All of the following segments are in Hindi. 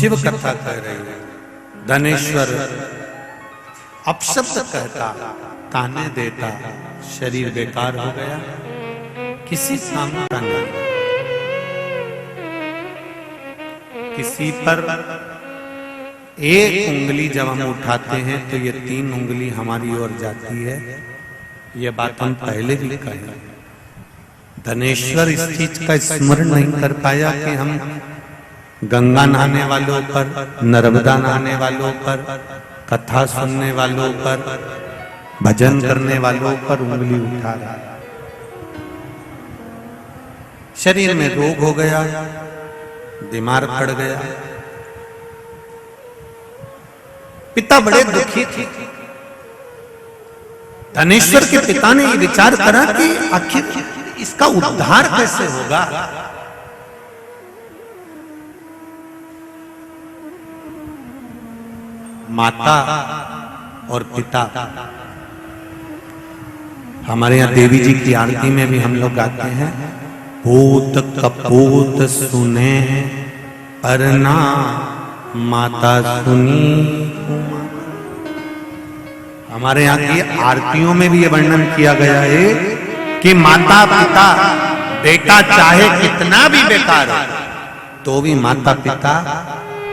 शिव कथा कह रही है। धनेश्वर अपशब्द कहता, ताने देता, शरीर बेकार हो गया, किसी काम का नहीं। किसी पर एक उंगली जब हम उठाते हैं तो ये 3 उंगली हमारी ओर जाती है। ये बात हम पहले भी कहे। धनेश्वर इस चीज का स्मरण नहीं कर पाया कि हम गंगा नहाने वालों पर, नर्मदा नहाने वालों पर, कथा सुनने वालों पर, भजन करने वालों पर उंगली उठा रहा है। शरीर में रोग हो गया, बीमार पड़ गया। पिता बड़े दुखी थे। धनेश्वर के पिता ने ये विचार करा कि आखिर इसका उद्धार कैसे होगा। माता और पिता, हमारे यहाँ देवी जी की आरती में भी हम लोग गाते हैं, पूत कपूत सुने परना माता सुनी। हमारे यहाँ की आरतियों में भी ये वर्णन किया गया है कि माता पिता, बेटा चाहे कितना भी बेकार हो तो भी माता पिता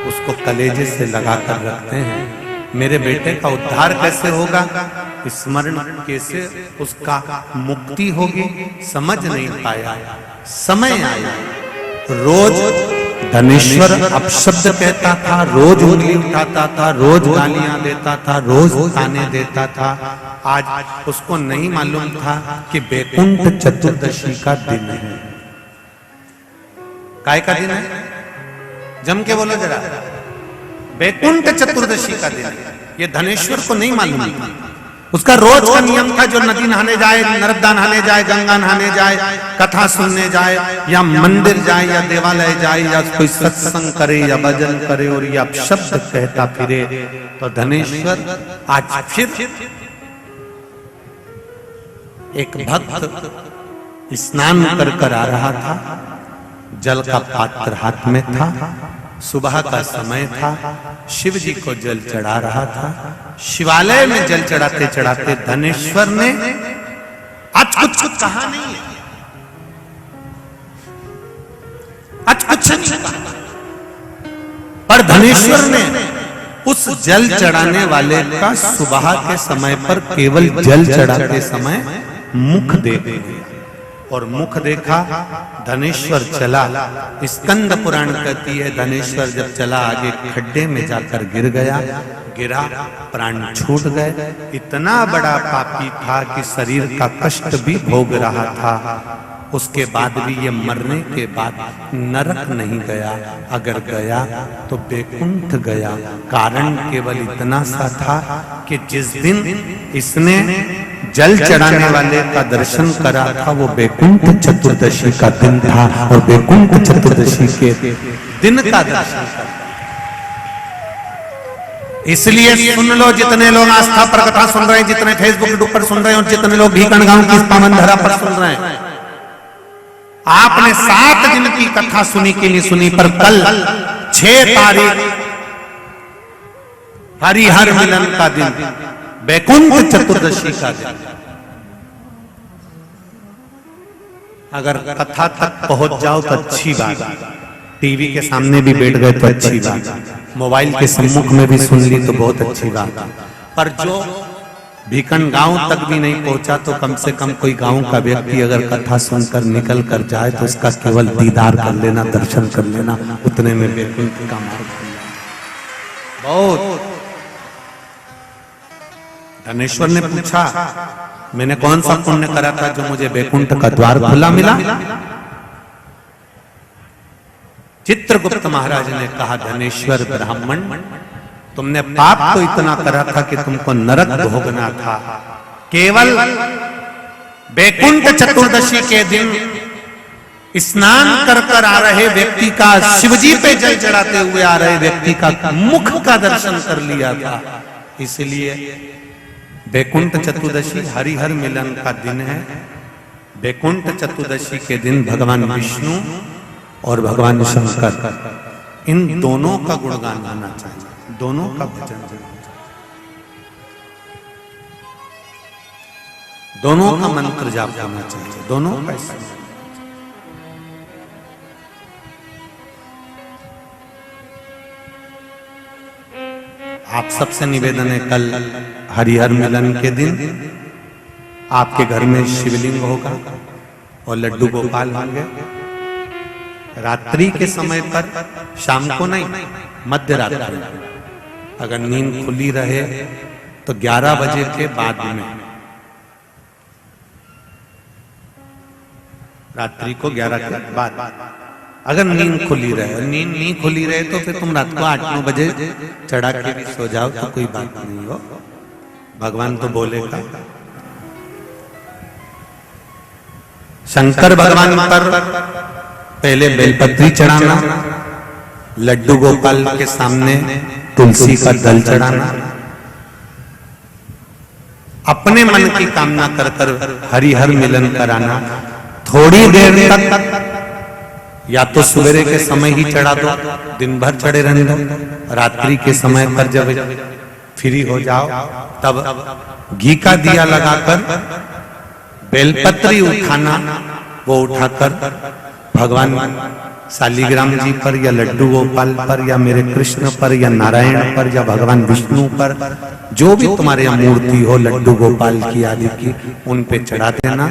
उसको कलेजे से लगाकर रखते हैं। मेरे बेटे का उद्धार कैसे होगा, स्मरण कैसे उसका मुक्ति होगी, समझ नहीं पाया। समय आया, रोज धनेश्वर अपशब्द कहता था, रोज उंगली उठाता था, रोज गालियां देता था, रोज ताने देता था। आज उसको नहीं मालूम था कि बैकुंठ चतुर्दशी का दिन है। काय का दिन है? जम के बोलो जरा। बैकुंठ चतुर्दशी का दिन है। ये धनेश्वर को नहीं मालूम था। उसका रोज का नियम था, जो नदी नहाने जाए, नर्मदा नहाने जाए, गंगा नहाने जाए, कथा सुनने जाए, या मंदिर जाए, या देवालय जाए, या कोई सत्संग करे, या भजन करे, और ये अपशब्द कहता फिरे। तो धनेश्वर आज फिर एक भक्त स्नान कर आ रहा था, जल का पात्र हाथ में था, सुबह का समय था, शिव जी को जल चढ़ा रहा था। शिवालय में जल चढ़ाते चढ़ाते धनेश्वर ने आज कुछ कहा नहीं है, आज कुछ नहीं कहा, पर धनेश्वर ने उस जल चढ़ाने वाले का सुबह के समय पर केवल जल चढ़ाते समय मुख देख लिया। और मुख देखा, धनेश्वर चला। स्कंद पुराण कहती है धनेश्वर जब चला आगे खड्डे में जाकर गिर गया, गिरा, प्राण छूट गए। इतना बड़ा पापी था कि शरीर का कष्ट भी भोग रहा था। उसके बाद भी ये मरने के बाद नरक नहीं गया, अगर गया तो बैकुंठ गया। कारण केवल इतना सा था कि जिस दिन इसने जल चढ़ाने वाले का दर्शन करा था वो बैकुंठ चतुर्दशी का दिन था, और बैकुंठ चतुर्दशी के दिन का दर्शन करा। इसलिए सुन लो, जितने लोग आस्था पर कथा सुन रहे हैं, जितने फेसबुक पर सुन रहे हैं, और जितने लोग भीकन गांव की पावन धरा पर सुन रहे हैं, आपने 7 दिन की कथा सुनी कि नहीं सुनी, पर कल 6 तारीख हरिहर मिलन का दिन, बैकुंठ चतुर्दशी का दिन। अगर कथा तक पहुंच जाओ तो अच्छी बात, टीवी के सामने भी बैठ गए तो अच्छी बात, मोबाइल के सम्मुख में भी सुन ली तो बहुत अच्छी बात। पर जो भीकन गांव तक भी नहीं पहुंचा तो कम से कम कोई गांव का व्यक्ति अगर कथा सुनकर निकल कर जाए तो उसका केवल दीदार कर लेना, दर्शन कर लेना, उतने में बैकुंठ का मार्ग बहुत। धनेश्वर ने पूछा, मैंने कौन सा पुण्य करा था जो मुझे बैकुंठ का द्वार खुला मिला? चित्रगुप्त महाराज ने कहा, धनेश्वर ब्राह्मण, तुमने पाप तो इतना करा था कि तुमको नरक भोगना था। केवल बैकुंठ चतुर्दशी के दिन स्नान कर आ रहे व्यक्ति का, शिवजी पे जल चढ़ाते हुए आ रहे व्यक्ति का मुख का दर्शन कर लिया था। इसलिए बैकुंठ चतुर्दशी हरिहर मिलन का दिन है। बैकुंठ चतुर्दशी के दिन भगवान विष्णु और भगवान शंकर इन दोनों का गुणगान होना चाहिए, दोनों का भजन होना चाहिए, दोनों का मंत्र जाप होना चाहिए, दोनों का स्मरण। आप सबसे निवेदन है, कल हरिहर मिलन के दिन आपके घर में शिवलिंग होगा और लड्डू गोपाल होंगे। रात्रि के समय पर, शाम को नहीं, मध्य रात्रि, अगर नींद खुली रहे तो 11 बजे के बाद में, रात्रि को 11 के बाद, अगर नींद खुली रहे, नींद नहीं खुली रहे तो फिर तुम रात को 8-9 बजे चढ़ा के भी सो जाओ तो कोई बात नहीं हो, भगवान तो बोलेगा। शंकर भगवान पर पहले बेलपत्री चढ़ाना, लड्डू गोपाल के सामने तुलसी का दल चढ़ाना, अपने मन की कामना कर कर हरिहर मिलन कराना। थोड़ी देर तक या तो सवेरे के समय ही चढ़ा दो, दिन भर चढ़े रहने दो, रात्रि के समय पर जब फ्री हो जाओ तब घी का दिया लगाकर बेलपत्री उठाना, वो उठाकर भगवान शालिग्राम जी पर या लड्डू गोपाल पर या मेरे कृष्ण पर या नारायण पर या भगवान विष्णु पर, जो भी तुम्हारे यहाँ मूर्ति हो लड्डू गोपाल की आदि की, उन पे चढ़ा देना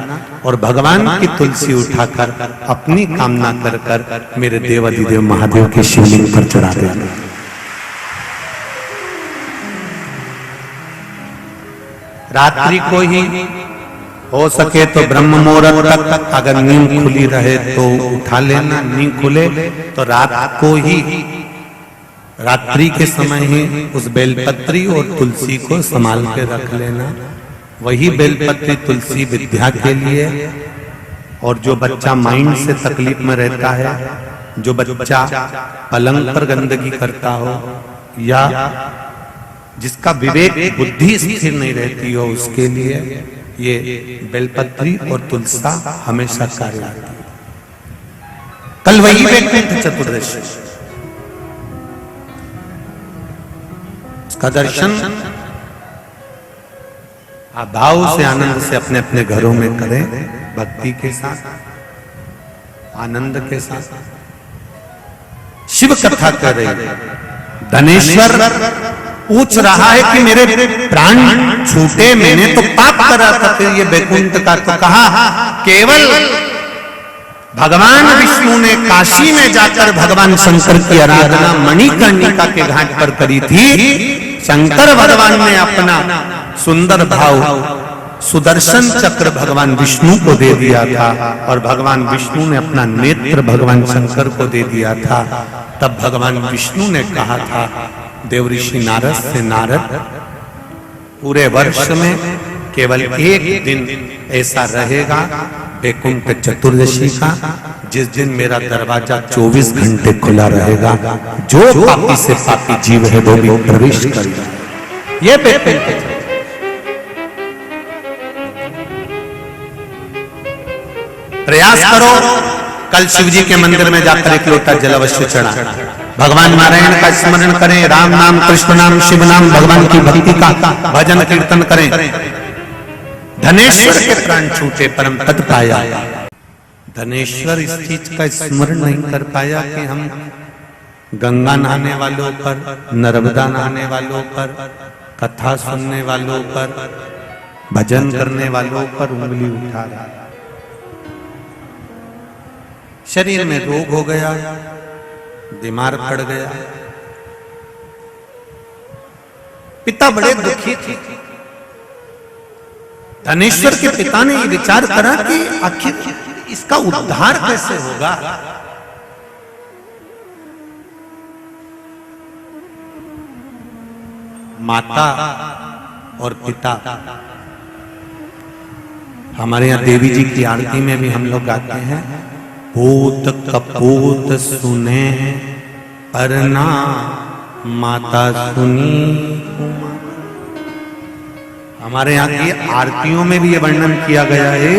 और भगवान की तुलसी उठाकर अपनी कामना कर कर मेरे देवाधिदेव महादेव के शिवलिंग पर चढ़ा देना। रात्रि को ही हो सके तो ब्रह्म मुहूर्त तक, अगर नींद खुली रहे तो उठा लेना, नींद खुले तो रात को ही, रात्रि के समय ही उस बेलपत्री और तुलसी को संभाल के रख लेना। वही बेलपत्री तुलसी विद्या के लिए, और जो बच्चा माइंड से तकलीफ में रहता है, जो बच्चा पलंग पर गंदगी करता हो या जिसका विवेक बुद्धि स्थिर नहीं रहती हो, उसके लिए ये बेलपत्री और तुलसा हमेशा कार्य आती है। कल वही वैकुंठ चतुर्दशी, उसका दर्शन आप भाव से आनंद से अपने अपने घरों में करें, भक्ति के साथ, आनंद के साथ। शिव कथा कर रहे, धनेश्वर पूछ रहा है कि मेरे प्राण छूटे, मैंने तो पाप करा था, फिर ये वैकुंठ का तो कहा। केवल भगवान विष्णु ने काशी में जाकर भगवान शंकर की आराधना मणिकर्णिका के घाट पर करी थी। शंकर भगवान ने अपना सुंदर भाव सुदर्शन चक्र भगवान विष्णु को दे दिया था और भगवान विष्णु ने अपना नेत्र भगवान शंकर को दे दिया था। तब भगवान विष्णु ने कहा था देवऋषि नारद से, नारद पूरे वर्ष में केवल एक दिन ऐसा रहेगा वैकुंठ चतुर्दशी का, जिस दिन मेरा दरवाजा 24 घंटे खुला रहेगा, जो पापी से पापी जीव है वो भी प्रवेश करेगा। ये वैकुंठ प्रयास करो, कल शिव जी के मंदिर में जाकर एक लोटा जल अवश्य चढ़ा, भगवान नारायण का स्मरण करें, राम नाम, कृष्ण नाम, शिव नाम, भगवान की भक्ति का भजन कीर्तन करें। धनेश्वर के प्राण छूटे परम पद पाया। धनेश्वर इस चीज का स्मरण नहीं कर पाया कि हम गंगा नहाने वालों पर, नर्मदा नहाने वालों पर, कथा सुनने वालों पर, भजन करने वालों पर उंगली उठा रहा। शरीर में रोग हो गया, बीमार पड़ गया, पिता बड़े दुखी थे। धनेश्वर के पिता ने ये विचार करा कि आखिर इसका उद्धार कैसे होगा। माता और पिता, हमारे यहाँ देवी जी की आरती में भी हम लोग गाते हैं, पूत कपूत सुने परना माता सुनी। हमारे यहाँ की आरतियों में भी ये वर्णन किया गया है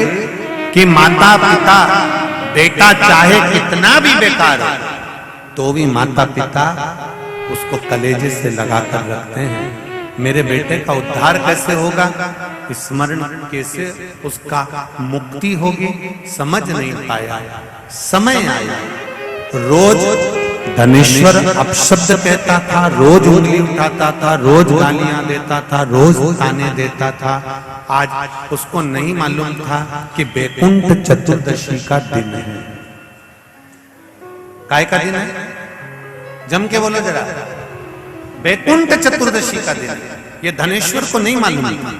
कि माता पिता बेटा चाहे कितना भी बेकार हो तो भी माता पिता उसको कलेजे से लगाकर रखते हैं। मेरे बेटे का उद्धार कैसे होगा, स्मरण कैसे उसका मुक्ति होगी, समझ नहीं पाया। समय आया, रोज धनेश्वर अपशब्द कहता था, रोज उंगली उठाता था, रोज गालियां देता था, रोज ताने देता था। आज उसको नहीं मालूम था कि बैकुंठ चतुर्दशी का दिन है। काय का दिन है? जम के बोलो जरा। बैकुंठ चतुर्दशी का दिन। ये धनेश्वर को नहीं मालूम था।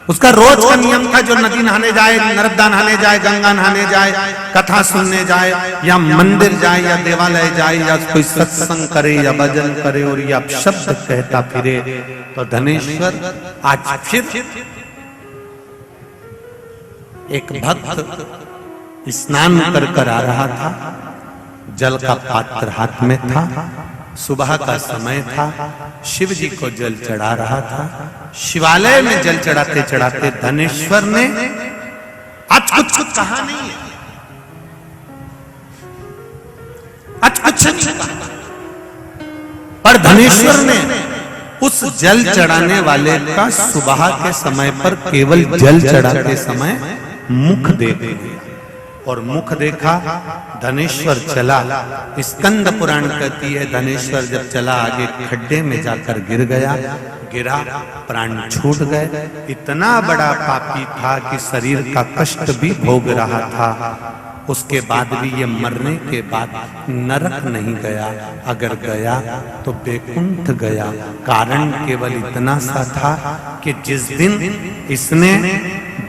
उसका रोज का नियम था, जो नदी नहाने जाए, नर्मदा नहाने जाए, गंगा नहाने जाए, कथा सुनने जाए, या मंदिर जाए, या देवालय जाए, या कोई सत्संग करे, या भजन करे, और या शब्द कहता फिरे। तो धनेश्वर आज फिर एक भक्त स्नान कर आ रहा था, जल का पात्र हाथ में था, सुबह का समय था, शिव जी को जल चढ़ा रहा था। शिवालय में जल चढ़ाते चढ़ाते धनेश्वर ने आज कुछ कहा नहीं है, आज कुछ नहीं कहा, पर धनेश्वर ने उस जल चढ़ाने वाले का सुबह के समय पर केवल जल चढ़ाते समय मुख देख लिया। और मुख देखा, धनेश्वर चला। स्कंद पुराण कहती है धनेश्वर जब चला आगे खड्डे में जाकर गिर गया, गिरा, प्राण छूट गए। इतना बड़ा पापी था कि शरीर का कष्ट भी भोग रहा था। उसके बाद भी ये मरने के बाद नरक नहीं गया, अगर गया तो बैकुंठ गया। कारण केवल इतना सा था कि जिस दिन इसने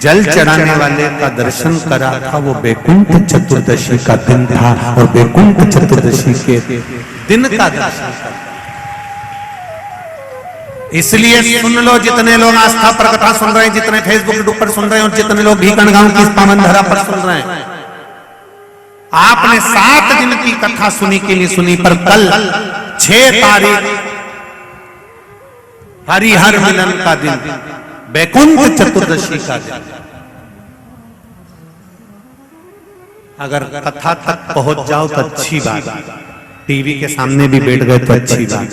जल चढ़ाने वाले का दर्शन करा था वो बैकुंठ चतुर्दशी का दिन था, और बैकुंठ चतुर्दशी के दिन का दर्शन करा। इसलिए सुन लो, जितने लोग आस्था पर कथा सुन रहे हैं, जितने फेसबुक पर सुन रहे हैं, और जितने लोग भीकन गांव की पावन धरा पर सुन रहे हैं, आपने 7 दिन की कथा सुनी के लिए सुनी, पर कल 6 तारीख हरिहर मिलन का दिन, बैकुंठ चतुर्दशी का दिन। अगर कथा तक पहुंच जाओ तो अच्छी बात, टीवी के सामने भी बैठ गए तो अच्छी बात,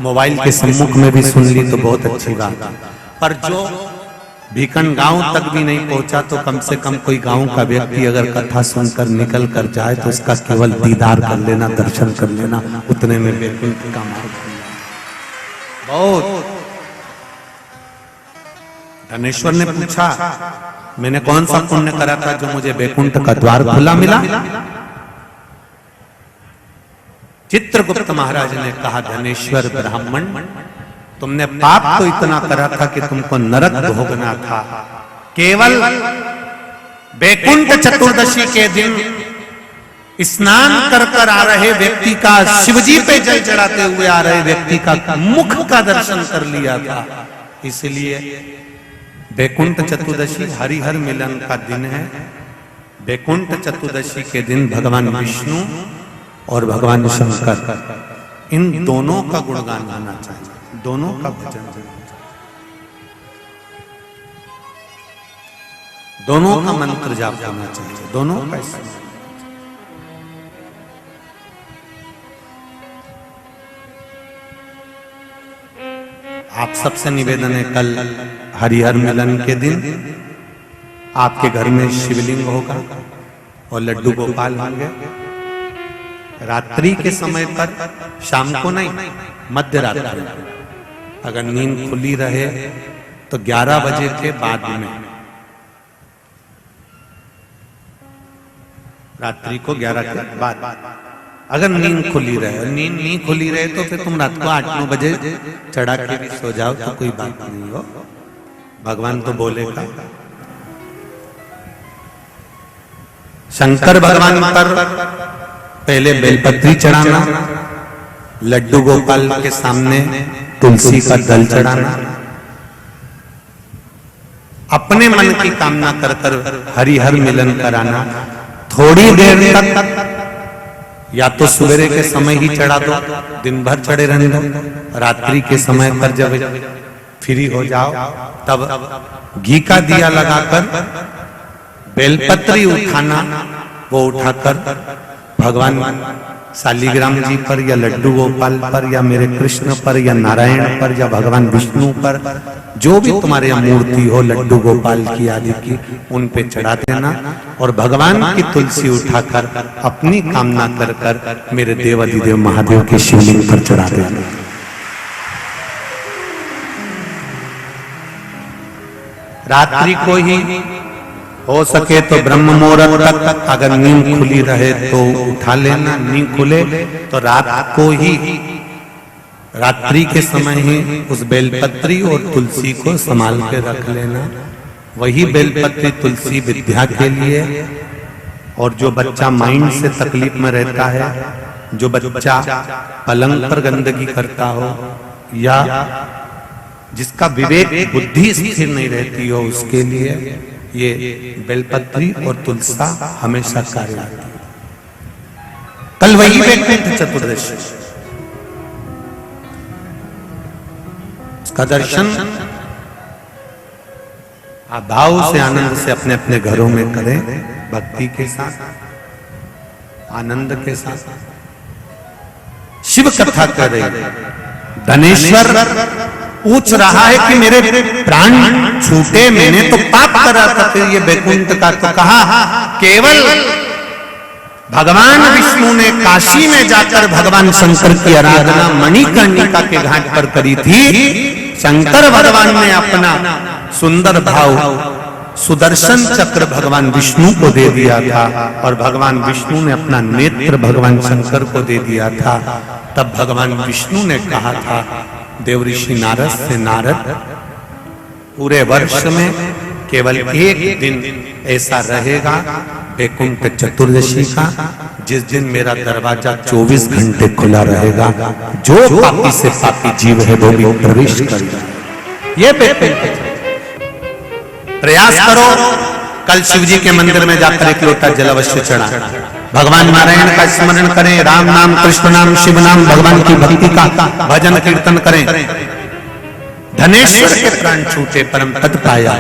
मोबाइल के सम्मुख में भी सुन ली तो बहुत अच्छी बात। पर जो भीकन गांव तक भी नहीं पहुंचा तो कम से कम कोई गांव का व्यक्ति अगर कथा सुनकर निकल कर जाए तो उसका केवल दीदार कर लेना, दर्शन कर लेना, उतने में बैकुंठ का मार्ग बहुत। धनेश्वर ने पूछा, मैंने कौन सा पुण्य करा था जो मुझे बैकुंठ का द्वार खुला मिला? चित्रगुप्त महाराज ने कहा, धनेश्वर ब्राह्मण, तुमने पाप तो इतना करा था कि तुमको नरक भोगना था। केवल बैकुंठ चतुर्दशी के दिन स्नान कर आ रहे व्यक्ति का, शिवजी पे जल चढ़ाते हुए आ रहे व्यक्ति का मुख का दर्शन कर लिया था। इसलिए बैकुंठ चतुर्दशी हरिहर मिलन का दिन है। बैकुंठ चतुर्दशी के दिन भगवान विष्णु और भगवान शंकर, इन दोनों का गुणगान होना चाहिए, दोनों का भजन, दोनों का मंत्र जाप होना चाहिए, दोनों का। आप सबसे निवेदन है, कल हरिहर मिलन के दिन आपके घर में शिवलिंग होगा और लड्डू गोपाल होंगे। रात्रि के समय पर, शाम को नहीं, मध्य रात्रि, अगर नींद खुली रहे तो 11 बजे के बाद में, रात्रि को 11 के बाद अगर नींद खुली रहे, नींद नहीं खुली रहे तो फिर तुम रात को 8-9 बजे चढ़ा के भी सो जाओ तो कोई बात नहीं हो, भगवान तो बोलेगा। शंकर भगवान पर पहले बेलपत्री चढ़ाना, लड्डू गोपाल के सामने तुलसी का दल चढ़ाना, अपने मन की कामना कर कर हरिहर मिलन कराना। थोड़ी देर तक या तो सवेरे के समय ही चढ़ा दो, दिन भर चढ़े रहने दो, रात्रि के समय पर जब फ्री हो जाओ तब घी का दिया लगाकर बेलपत्री उठाना, वो उठाकर भगवान शालिग्राम जी पर या लड्डू गोपाल पर या मेरे कृष्ण पर या नारायण पर या भगवान विष्णु पर, जो भी तुम्हारे यहाँ मूर्ति हो लड्डू गोपाल की आदि की, उन पे चढ़ा देना और भगवान की तुलसी उठाकर अपनी कामना कर कर मेरे देवाधिदेव महादेव के शिवलिंग पर चढ़ा देना। रात्रि को ही हो सके तो ब्रह्म मुहूर्त तक, अगर नींद खुली रहे तो उठा लेना, नींद खुले तो रात को ही, रात्रि के समय ही उस बेलपत्री और तुलसी को संभाल के रख लेना। वही बेलपत्री तुलसी विद्या के लिए, और जो बच्चा माइंड से तकलीफ में रहता है, जो बच्चा पलंग पर गंदगी करता हो या जिसका विवेक बुद्धि स्थिर नहीं रहती हो, उसके लिए ये बेलपत्री और तुलसा हमेशा कार्य आती है। कल वही वैकुंठ चतुर्दशी, उसका दर्शन आप भाव से आनंद से अपने अपने घरों में करें, भक्ति के साथ, आनंद के साथ। शिव कथा कर रहे, धनेश्वर पूछ रहा है कि मेरे प्राण छूटे, मैंने तो पाप करा था, फिर ये वैकुंठ का तो कहा केवल भगवान विष्णु ने काशी में जाकर भगवान शंकर की आराधना मणिकर्णिका के घाट पर करी थी। शंकर भगवान ने अपना सुंदर भाव सुदर्शन चक्र भगवान विष्णु को दे दिया था और भगवान विष्णु ने अपना नेत्र भगवान शंकर को दे दिया था। तब भगवान विष्णु ने कहा था देवऋषि नारद से, नारद पूरे वर्ष में केवल एक दिन ऐसा रहेगा वैकुंठ चतुर्दशी का, जिस दिन मेरा दरवाजा 24 घंटे खुला रहेगा, जो पापी से पापी जीव है वो भी प्रवेश करेगा। ये प्रयास करो, कल शिव जी के मंदिर में जाकर एक लोटा जल अवश्य चढ़ा, भगवान नारायण का स्मरण करें, राम नाम, कृष्ण नाम, शिव नाम, भगवान की भक्ति का भजन कीर्तन करें। धनेश्वर के प्राण छूटे परम पद पाया।